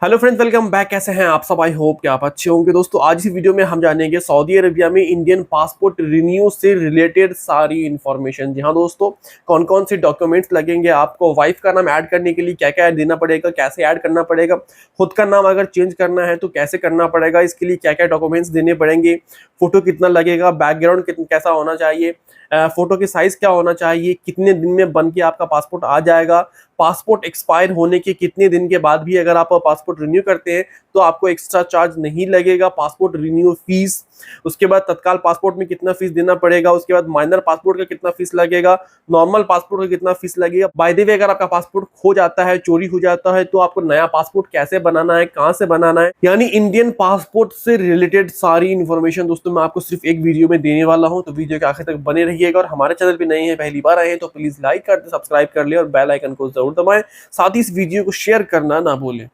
Hello friends, welcome back. कैसे हैं आप सब? आई होप कि आप अच्छे होंगे। दोस्तों, आज इस वीडियो में हम जानेंगे सऊदी अरेबिया में इंडियन पासपोर्ट रिन्यू से रिलेटेड सारी इन्फॉर्मेशन। जी हाँ दोस्तों, कौन कौन से डॉक्यूमेंट्स लगेंगे, आपको वाइफ का नाम ऐड करने के लिए क्या क्या देना पड़ेगा, कैसे ऐड करना पड़ेगा, खुद का नाम अगर चेंज करना है तो कैसे करना पड़ेगा, इसके लिए क्या क्या डॉक्यूमेंट्स देने पड़ेंगे, फोटो कितना लगेगा, बैकग्राउंड कैसा होना चाहिए, फोटो की साइज क्या होना चाहिए, कितने दिन में बन के आपका पासपोर्ट आ जाएगा, पासपोर्ट एक्सपायर होने के कितने दिन के बाद भी अगर आप पासपोर्ट रिन्यू करते हैं तो आपको एक्स्ट्रा चार्ज नहीं लगेगा, पासपोर्ट रिन्यू फीस, उसके बाद तत्काल पासपोर्ट में कितना फीस देना पड़ेगा, उसके बाद माइनर पासपोर्ट का कितना फीस लगेगा, नॉर्मल पासपोर्ट का कितना फीस लगेगा। बाय द वे, अगर आपका पासपोर्ट खो जाता है, चोरी हो जाता है, तो आपको नया पासपोर्ट कैसे बनाना है, कहां से बनाना है, यानी इंडियन पासपोर्ट से रिलेटेड सारी इन्फॉर्मेशन दोस्तों मैं आपको सिर्फ एक वीडियो में देने वाला हूं। तो वीडियो के आखिर तक बने रहिएगा और हमारे चैनल पे नए हैं, पहली बार आए हैं तो प्लीज लाइक कर दे, सब्सक्राइब कर ले और बेल आइकन को जरूर दबाएं। साथ ही इस वीडियो को शेयर करना ना भूलें।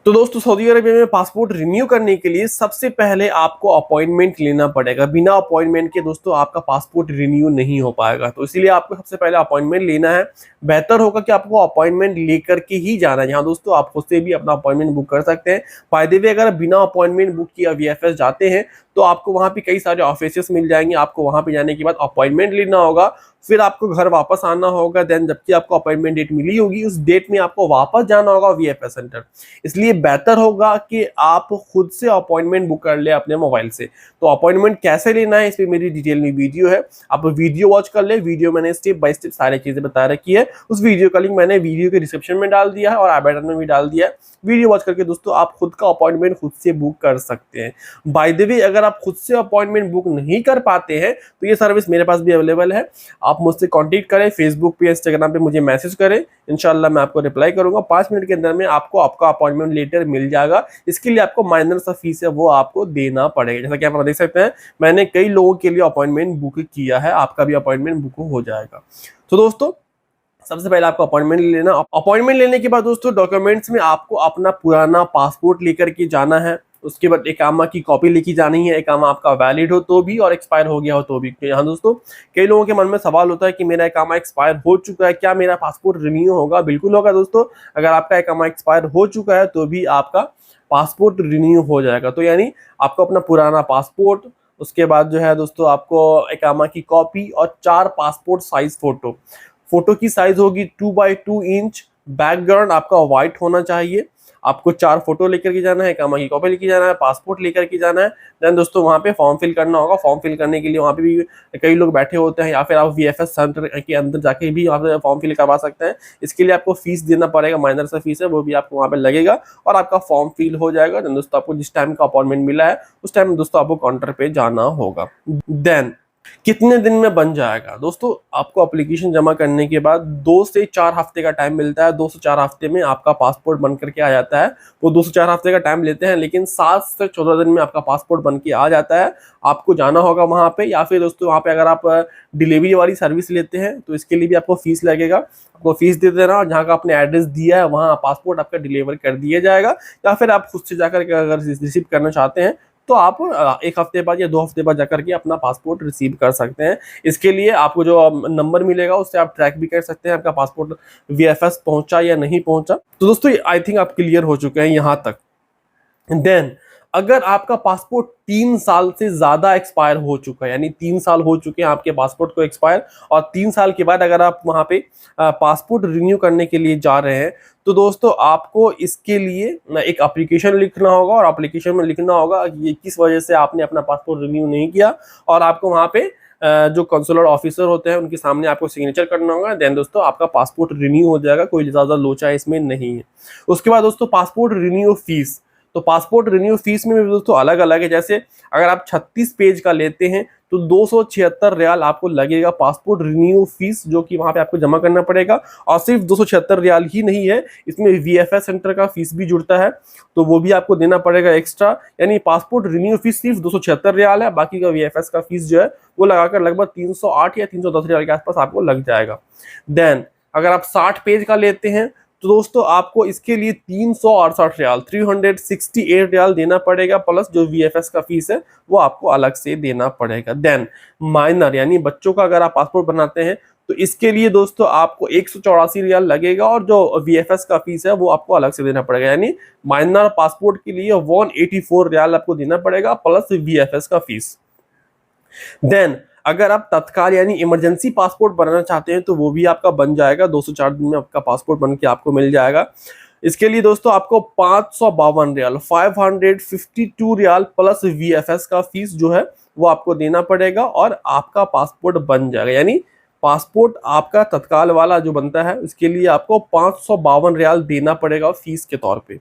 तो दोस्तों, सऊदी अरेबिया में पासपोर्ट रिन्यू करने के लिए सबसे पहले आपको अपॉइंटमेंट लेना पड़ेगा। बिना अपॉइंटमेंट के दोस्तों आपका पासपोर्ट रिन्यू नहीं हो पाएगा, तो इसीलिए आपको सबसे पहले अपॉइंटमेंट लेना है। बेहतर होगा कि आपको अपॉइंटमेंट लेकर के ही जाना है। यहाँ दोस्तों आप खुद से भी अपना अपॉइंटमेंट बुक कर सकते हैं। बाय द वे, अगर बिना अपॉइंटमेंट बुक किया वीएफएस जाते हैं तो आपको वहाँ पे कई सारे ऑफिसेस मिल जाएंगे। आपको वहाँ पे जाने के बाद अपॉइंटमेंट लेना होगा, फिर आपको घर वापस आना होगा। देन जबकि आपको अपॉइंटमेंट डेट मिली होगी, उस डेट में आपको वापस जाना होगा वीएफएस सेंटर। इसलिए बेहतर होगा कि आप खुद से अपॉइंटमेंट बुक कर ले अपने मोबाइल से। तो अपॉइंटमेंट कैसे लेना है, इस पे मेरी डिटेल में वीडियो है, आप वीडियो वॉच कर ले। वीडियो मैंने स्टेप बाय स्टेप सारी चीजें बता रखी है। उस वीडियो का लिंक मैंने वीडियो के डिस्क्रिप्शन में डाल दिया है और आई बटन में भी डाल दिया है। वीडियो वॉच करके दोस्तों आप खुद का अपॉइंटमेंट खुद से बुक कर सकते हैं। बाय द वे, अगर आप खुद से अपॉइंटमेंट बुक नहीं कर पाते हैं तो ये सर्विस मेरे पास भी अवेलेबल है। आप मुझसे कांटेक्ट करें, फेसबुक पे, इंस्टाग्राम पे मुझे मैसेज करें, इंशाल्लाह मैं आपको रिप्लाई करूंगा। 5 मिनट के अंदर में आपको आपका अपॉइंटमेंट लेटर मिल जाएगा। इसके लिए आपको माइनर सा फीस है वो आपको देना पड़ेगा। जैसा कि आप देख सकते हैं, मैंने कई लोगों के लिए अपॉइंटमेंट बुक किया है, आपका भी अपॉइंटमेंट बुक हो जाएगा। तो दोस्तों, सबसे पहले आपको अपॉइंटमेंट लेना। अपॉइंटमेंट लेने के बाद दोस्तों डॉक्यूमेंट्स में आपको अपना पुराना पासपोर्ट लेकर के जाना है। उसके बाद इकामा की कॉपी लेके जानी है, इकामा आपका वैलिड हो तो भी और एक्सपायर हो गया हो तो भी। यहाँ दोस्तों कई लोगों के मन में सवाल होता है कि मेरा इकामा एक्सपायर हो चुका है, क्या मेरा पासपोर्ट रिन्यू होगा? बिल्कुल होगा दोस्तों। अगर आपका इकामा एक्सपायर हो चुका है तो भी आपका पासपोर्ट रिन्यू हो जाएगा। तो यानी आपको अपना पुराना पासपोर्ट, उसके बाद जो है दोस्तों आपको इकामा की कॉपी और 4 पासपोर्ट साइज फोटो। फोटो की साइज होगी 2x2 इंच। बैकग्राउंड आपका व्हाइट होना चाहिए। आपको 4 फोटो लेकर के जाना है, इकामा की कॉपी लेके जाना है, पासपोर्ट लेकर के जाना है। देन दोस्तों वहाँ पे फॉर्म फिल करना होगा। फॉर्म फिल करने के लिए वहाँ पे भी कई लोग बैठे होते हैं, या फिर आप वीएफएस सेंटर के अंदर जाके भी वहाँ पे फॉर्म फिल करवा सकते हैं। इसके लिए आपको फीस देना पड़ेगा, माइनर सा फीस है, वो भी आपको वहाँ पे लगेगा और आपका फॉर्म फिल हो जाएगा। देन दोस्तों आपको जिस टाइम का अपॉइंटमेंट मिला है उस टाइम दोस्तों आपको काउंटर पे जाना होगा। देन कितने दिन में बन जाएगा? दोस्तों आपको एप्लीकेशन जमा करने के बाद 2 से 4 हफ्ते का टाइम मिलता है। 2 से 4 हफ्ते में आपका पासपोर्ट बन करके आ जाता है। वो 2 से 4 हफ्ते का टाइम लेते हैं, लेकिन 7 से 14 दिन में आपका पासपोर्ट बन के आ जाता है। आपको जाना होगा वहाँ पे, या फिर दोस्तों वहाँ पे अगर आप डिलीवरी वाली सर्विस लेते हैं तो इसके लिए भी आपको फीस लगेगा। आपको फीस दे देना और जहाँ का आपने एड्रेस दिया है वहाँ पासपोर्ट आपका डिलीवर कर दिया जाएगा। या फिर आप खुद से जाकर के अगर रिसीव करना चाहते हैं तो आप 1 हफ्ते बाद या 2 हफ्ते बाद जाकर के अपना पासपोर्ट रिसीव कर सकते हैं। इसके लिए आपको जो नंबर मिलेगा उससे आप ट्रैक भी कर सकते हैं आपका पासपोर्ट वीएफएस पहुंचा या नहीं पहुंचा। तो दोस्तों आई थिंक आप क्लियर हो चुके हैं यहाँ तक। देन अगर आपका पासपोर्ट 3 साल से ज्यादा एक्सपायर हो चुका है, यानी 3 साल हो चुके हैं आपके पासपोर्ट को एक्सपायर, और 3 साल के बाद अगर आप वहां पे पासपोर्ट रिन्यू करने के लिए जा रहे हैं तो दोस्तों आपको इसके लिए एक एप्लीकेशन लिखना होगा। और एप्लीकेशन में लिखना होगा कि किस वजह से आपने अपना पासपोर्ट रिन्यू नहीं किया, और आपको वहां पे जो कंसुलर ऑफिसर होते हैं उनके सामने आपको सिग्नेचर करना होगा। देन दोस्तों आपका पासपोर्ट रिन्यू हो जाएगा, कोई ज्यादा लोचा इसमें नहीं है। उसके बाद दोस्तों पासपोर्ट रिन्यू फीस, तो पासपोर्ट रिन्यू फीस में भी दोस्तों अलग अलग है। जैसे अगर आप 36 पेज का लेते हैं तो 276 रियाल आपको लगेगा पासपोर्ट रिन्यू फीस, जो कि वहां पे आपको जमा करना पड़ेगा। और सिर्फ 276 रियाल ही नहीं है, इसमें वीएफएस सेंटर का फीस भी जुड़ता है, तो वो भी आपको देना पड़ेगा एक्स्ट्रा। यानी पासपोर्ट रिन्यू फीस सिर्फ 276 रियाल है, बाकी का वीएफएस का फीस जो है वो लगाकर लगभग 308 या 310 रियाल के आसपास आपको लग जाएगा। देन अगर आप 60 पेज का लेते हैं तो दोस्तों आपको इसके लिए 368 रियाल 368 रियाल देना पड़ेगा, प्लस जो वीएफएस का फीस है वो आपको अलग से देना पड़ेगा। देन माइनर यानी बच्चों का अगर आप पासपोर्ट बनाते हैं तो इसके लिए दोस्तों आपको 184 रियाल लगेगा और जो VFS का फीस है वो आपको अलग से देना पड़ेगा, यानी माइनर पासपोर्ट के लिए 184 रियाल आपको देना पड़ेगा प्लस VFS का फीस। देन अगर आप तत्काल यानी इमरजेंसी पासपोर्ट बनाना चाहते हैं तो वो भी आपका बन जाएगा, 204 दिन में आपका पासपोर्ट बन के आपको मिल जाएगा। इसके लिए दोस्तों आपको 552 रियाल 552 रियाल प्लस VFS का फीस जो है वो आपको देना पड़ेगा और आपका पासपोर्ट बन जाएगा। यानी पासपोर्ट आपका तत्काल वाला जो बनता है उसके लिए आपको 552 रियाल देना पड़ेगा फीस के तौर पे।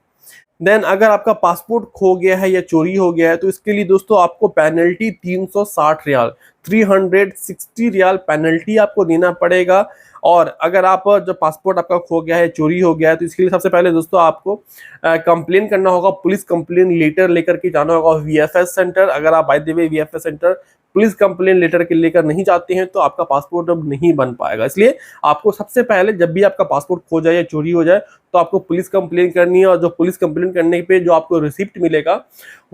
देन अगर आपका पासपोर्ट खो गया है या चोरी हो गया है तो इसके लिए दोस्तों आपको पेनल्टी 360 रियाल 360 रियाल पेनल्टी आपको देना पड़ेगा। और अगर आप जब पासपोर्ट आपका खो गया है, चोरी हो गया है, तो इसके लिए सबसे पहले दोस्तों आपको कंप्लेन करना होगा, पुलिस कंप्लेन लेटर लेकर के जाना होगा VFS सेंटर। अगर आप by the way VFS centre police complain letter के लेकर नहीं जाते हैं तो आपका पासपोर्ट अब नहीं बन पाएगा। इसलिए आपको सबसे पहले जब भी आपका पासपोर्ट खो जाए या चोरी हो जाए तो आपको पुलिस कंप्लेन करनी है और जो पुलिस कंप्लेन करने पे जो आपको रिसिप्ट मिलेगा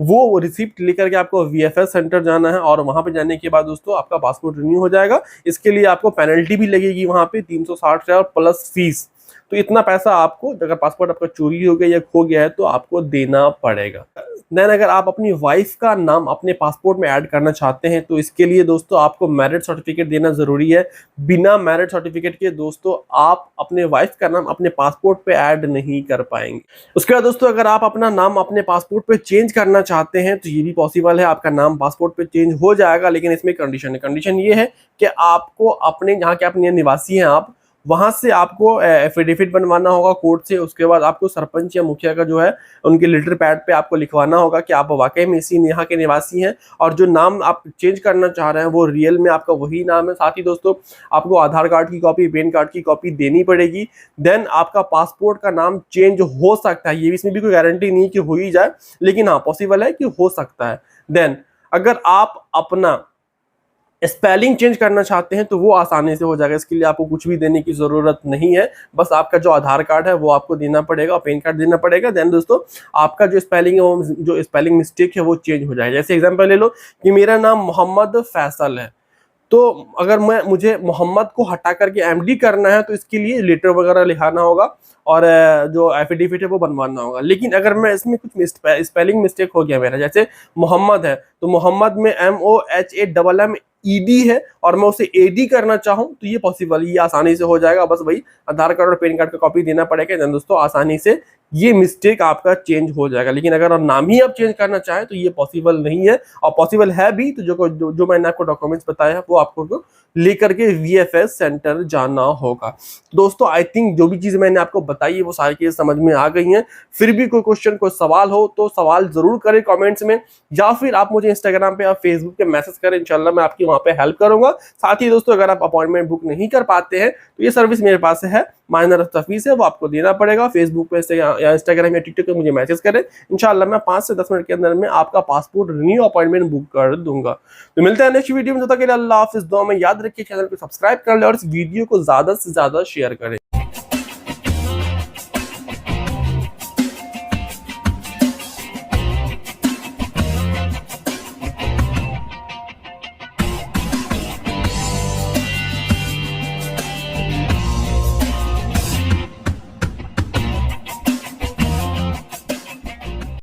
वो रिसिप्ट लेकर के आपको VFS सेंटर जाना है और वहां पे जाने के बाद दोस्तों आपका पासपोर्ट रिन्यू हो जाएगा। इसके लिए आपको पेनल्टी भी लगेगी वहां पे 360 रियाल प्लस फीस। तो इतना पैसा आपको अगर पासपोर्ट आपका चोरी हो गया या खो गया है तो आपको देना पड़ेगा। देन अगर आप अपनी वाइफ का नाम अपने पासपोर्ट में ऐड करना चाहते हैं तो इसके लिए दोस्तों आपको मैरिज सर्टिफिकेट देना जरूरी है। बिना मैरिज सर्टिफिकेट के दोस्तों आप अपने वाइफ का नाम अपने पासपोर्ट पे ऐड नहीं कर पाएंगे। उसके बाद दोस्तों अगर आप अपना नाम अपने पासपोर्ट पे चेंज करना चाहते हैं तो ये भी पॉसिबल है, आपका नाम पासपोर्ट पे चेंज हो जाएगा, लेकिन इसमें कंडीशन है। कंडीशन ये है कि आपको अपने जहाँ के अपने निवासी हैं आप वहां से आपको एफिडेविट बनवाना होगा कोर्ट से। उसके बाद आपको सरपंच या मुखिया का जो है उनके लेटर पैड पे आपको लिखवाना होगा कि आप वाकई में इसी यहाँ के निवासी हैं और जो नाम आप चेंज करना चाह रहे हैं वो रियल में आपका वही नाम है। साथ ही दोस्तों आपको आधार कार्ड की कॉपी, पैन कार्ड की कॉपी देनी पड़ेगी। देन आपका पासपोर्ट का नाम चेंज हो सकता है, ये इसमें भी कोई गारंटी नहीं कि हो ही जाए, लेकिन हाँ पॉसिबल है कि हो सकता है। देन अगर आप अपना स्पेलिंग चेंज करना चाहते हैं तो वो आसानी से हो जाएगा। इसके लिए आपको कुछ भी देने की जरूरत नहीं है, बस आपका जो आधार कार्ड है वो आपको देना पड़ेगा, पैन कार्ड देना पड़ेगा। देन दोस्तों आपका जो स्पेलिंग है वो जो स्पेलिंग मिस्टेक है वो चेंज हो जाएगा। जैसे एग्जांपल ले लो कि मेरा नाम मोहम्मद फैसल है, तो अगर मुझे मोहम्मद को हटा करके MD करना है तो इसके लिए लेटर वगैरह लिखाना होगा और जो एफिडेविट है वो बनवाना होगा। लेकिन अगर मैं इसमें कुछ स्पेलिंग मिस्टेक हो गया मेरा, जैसे मोहम्मद है तो मोहम्मद में MOHAMMED है और मैं उसे AD करना चाहूं तो ये पॉसिबल, ये आसानी से हो जाएगा। बस वही आधार कार्ड और पैन कार्ड का कॉपी देना पड़ेगा। दोस्तों आसानी से ये मिस्टेक आपका चेंज हो जाएगा। लेकिन अगर नाम ही आप चेंज करना चाहें तो ये पॉसिबल नहीं है, और पॉसिबल है भी तो जो मैंने आपको डॉक्यूमेंट्स बताया वो आपको लेकर के VFS सेंटर जाना होगा। दोस्तों आई थिंक जो भी चीजें मैंने आपको बताई है वो सारी चीजें समझ में आ गई हैं। फिर भी कोई क्वेश्चन, कोई सवाल हो तो सवाल जरूर करें कमेंट्स में, या फिर आप मुझे इंस्टाग्राम पे या फेसबुक पे मैसेज करें, इंशाल्लाह मैं आपकी वहां पे हेल्प करूंगा। साथ ही दोस्तों अगर आप अपॉइंटमेंट बुक नहीं कर पाते हैं तो ये सर्विस मेरे पास है, माइनर फीस है वो आपको देना पड़ेगा। फेसबुक पे से या इंस्टाग्राम या टिकटॉक पे मुझे मैसेज करें, इंशाल्लाह मैं 5 से 10 मिनट के अंदर में आपका पासपोर्ट रिन्यू अपॉइंटमेंट बुक कर दूंगा। तो मिलते हैं नेक्स्ट वीडियो में, तब तक के लिए अल्लाह हाफिज़। दुआ में याद रखिए, चैनल को सब्सक्राइब कर ले और इस वीडियो को ज्यादा से ज्यादा शेयर करें।